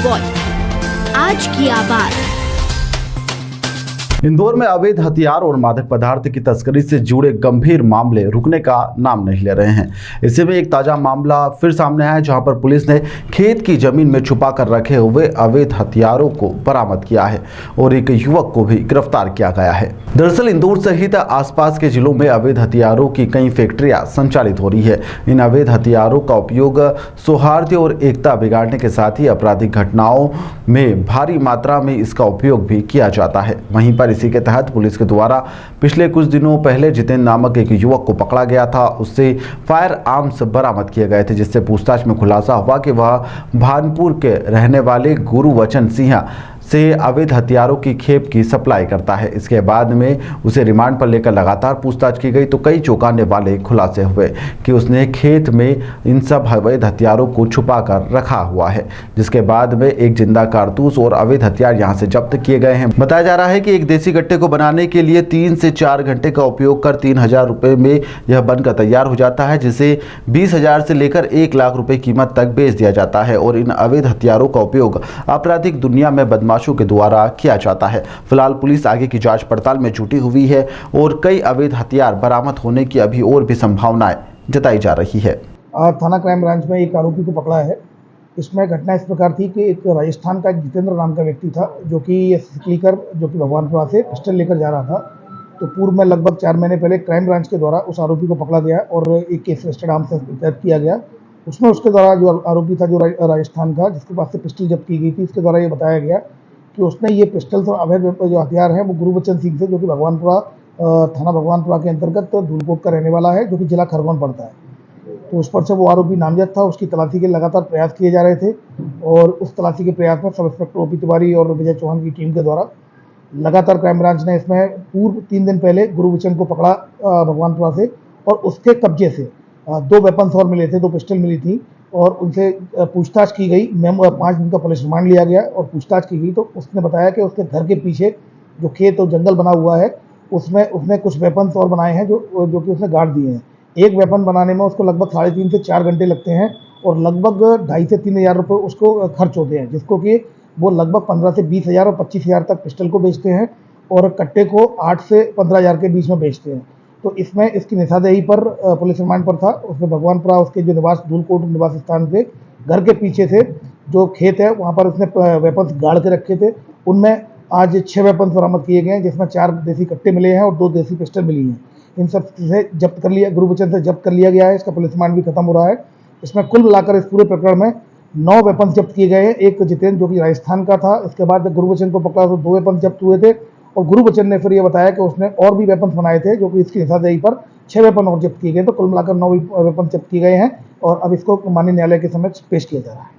Voice, आज की आवाज। इंदौर में अवैध हथियार और मादक पदार्थ की तस्करी से जुड़े गंभीर मामले रुकने का नाम नहीं ले रहे हैं। इसी में एक ताजा मामला फिर सामने आया है, जहां पर पुलिस ने खेत की जमीन में छुपा कर रखे हुए अवैध हथियारों को बरामद किया है और एक युवक को भी गिरफ्तार किया गया है। दरअसल इंदौर सहित आसपास के जिलों में अवैध हथियारों की कई फैक्ट्रियां संचालित हो रही है। इन अवैध हथियारों का उपयोग सौहार्द और एकता बिगाड़ने के साथ ही आपराधिक घटनाओं में भारी मात्रा में इसका उपयोग भी किया जाता है। वहीं पर इसी के तहत पुलिस के द्वारा पिछले कुछ दिनों पहले जितेंद्र नामक एक युवक को पकड़ा गया था। उससे फायर आर्म्स बरामद किए गए थे, जिससे पूछताछ में खुलासा हुआ कि वह भानपुर के रहने वाले गुरुवचन सिंह से अवैध हथियारों की खेप की सप्लाई करता है। इसके बाद में उसे रिमांड पर लेकर लगातार पूछताछ की गई तो कई चौंकाने वाले खुलासे हुए कि उसने खेत में इन सब अवैध हथियारों को छुपा कर रखा हुआ है, जिसके बाद में एक जिंदा कारतूस और अवैध हथियार यहां से जब्त किए गए हैं। बताया जा रहा है कि एक देसी कट्टे को बनाने के लिए 3 से 4 घंटे का उपयोग कर 3000 रुपये में यह बनकर तैयार हो जाता है, जिसे 20,000 से लेकर 1 लाख रुपए कीमत तक बेच दिया जाता है। और इन अवैध हथियारों का उपयोग आपराधिक दुनिया में बदमाशों के द्वारा किया जाता है। फिलहाल पुलिस आगे की जांच पड़ताल में जुटी हुई है और कई अवैध हथियार बरामद होने की अभी और भी संभावनाएं जताई जा रही है। थाना क्राइम ब्रांच में एक आरोपी को पकड़ा है। इसमें घटना इस प्रकार थी कि एक राजस्थान का जितेंद्र नाम का व्यक्ति था, जो कि सिकलीकर जो कि भगवानपुरा से पिस्टल लेकर जा रहा था। तो पूर्व में लगभग 4 महीने पहले क्राइम ब्रांच के द्वारा उस आरोपी को पकड़ा गया और एक केस रजिस्टर्ड आर्म्स दर्ज किया गया। उसमें उसके द्वारा जो आरोपी था, जो राजस्थान का, जिसके पास से पिस्टल जब्त की गई थी, इसके द्वारा ये बताया गया कि उसने ये पिस्टल और अवैध जो हथियार है वो गुरुबचन सिंह से, जो कि भगवानपुरा थाना भगवानपुरा के अंतर्गत धूलकोट का रहने वाला है, जो कि जिला खरगोन पड़ता है। तो उस पर से वो आरोपी नामजद था। उसकी तलाशी के लगातार प्रयास किए जा रहे थे और उस तलाशी के प्रयास में सब इंस्पेक्टर ओपी तिवारी और विजय चौहान की टीम के द्वारा लगातार क्राइम ब्रांच ने इसमें पूर्व 3 दिन पहले गुरुबचन को पकड़ा भगवानपुरा से, और उसके कब्जे से 2 वेपन्स और मिले थे, 2 पिस्टल मिली थी और उनसे पूछताछ की गई। 5 दिन का पुलिस रिमांड लिया गया और पूछताछ की गई तो उसने बताया कि उसके घर के पीछे जो खेत और जंगल बना हुआ है उसमें उसने कुछ वेपन्स और बनाए हैं जो कि उसने गाड़ दिए हैं। एक वेपन बनाने में उसको लगभग 3.5 से 4 घंटे लगते हैं और लगभग 2,500 से 3,000 रुपये उसको खर्च होते हैं, जिसको कि वो लगभग 15 से 20,000 और 25,000 तक पिस्टल को बेचते हैं और कट्टे को 8 से 15,000 के बीच में बेचते हैं। तो इसमें इसकी निशानदेही पर पुलिस रिमांड पर था। उसमें भगवानपुरा उसके जो निवास धूलकोट निवास स्थान से घर के पीछे से जो खेत है वहाँ पर उसने वेपन्स गाड़ के रखे थे। उनमें आज 6 वेपन्स बरामद किए गए हैं, जिसमें 4 देसी कट्टे मिले हैं और 2 देसी पिस्टल मिली हैं। इन सब से जब्त कर लिया, गुरुबचन से जब्त कर लिया गया है। इसका पुलिस रिमांड भी खत्म हो रहा है। इसमें कुल मिलाकर इस पूरे प्रकरण में 9 वेपन्स जब्त किए गए हैं। एक जितेंद्र जो कि राजस्थान का था, इसके बाद गुरुबचन को पकड़ा तो 2 वेपन्स जब्त हुए थे और गुरुबचन ने फिर ये बताया कि उसने और भी वेपन्स बनाए थे, जो कि इसकी निशानदेही पर 6 वेपन और जब्त किए गए। तो कुल मिलाकर 9 वेपन जब्त किए गए हैं और अब इसको माननीय न्यायालय के समक्ष पेश किया जा रहा है।